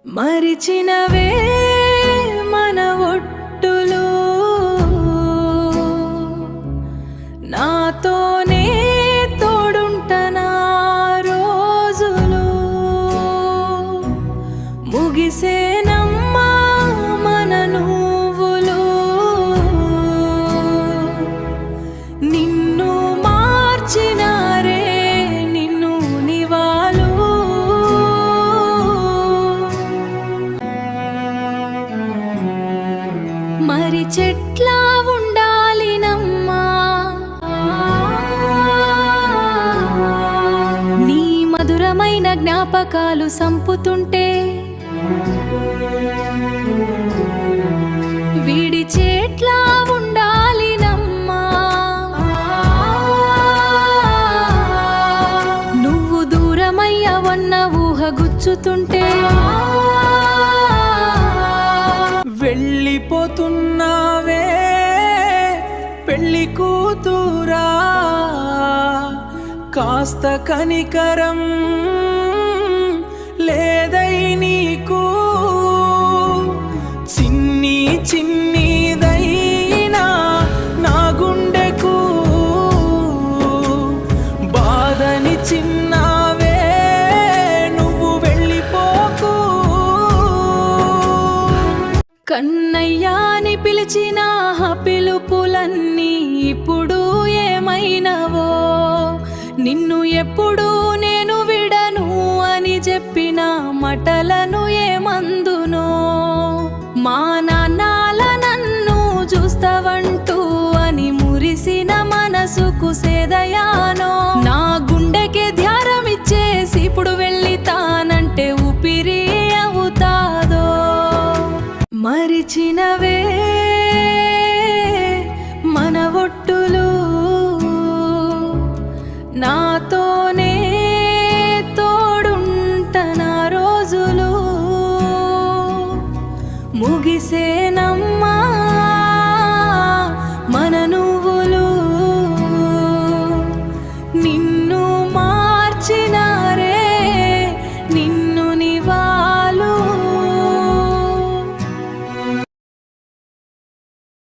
మరిచినవే మన ఒట్టులు నాతోనే తోడుంటనా రోజులు ముగిసేనమ్మా మన నువ్వులు నిన్ను మార్చినారే నిన్ను నివాళు మరి చెట్లా ఉండాలినమ్మా నీ మధురమైన జ్ఞాపకాలు సంపుతుంటే వీడి చెట్లా ఉండాలినమ్మా నువ్వు దూరమయ్యవన్న ఊహ గుచ్చుతుంటే వెళ్ళిపోతున్నావే పెళ్లి కూతురా కాస్త కనికరం లేదై నీకు చిన్ని చిన్నిదైనా నా గుండెకు బాధని చిన్నావే నువ్వు వెళ్ళిపోకు కన్నయ్యాని పిలిచిన పిలుపులన్నీ ఇప్పుడు ఏమైనవో నిన్ను ఎప్పుడు నేను విడను అని చెప్పిన మటలను ఏమందునో మా నాన్నాల నన్ను చూస్తావంటూ అని మురిసిన మనసుకు సేదయానో నా గుండెకే ధ్యారమిచ్చేసి ఇప్పుడు వెళ్ళితానంటే ఊపిరి అవుతాదో మరిచినవే మన ఒట్టులు నాతోనే తోడుంటనా రోజులు ముగిసేనమ్మా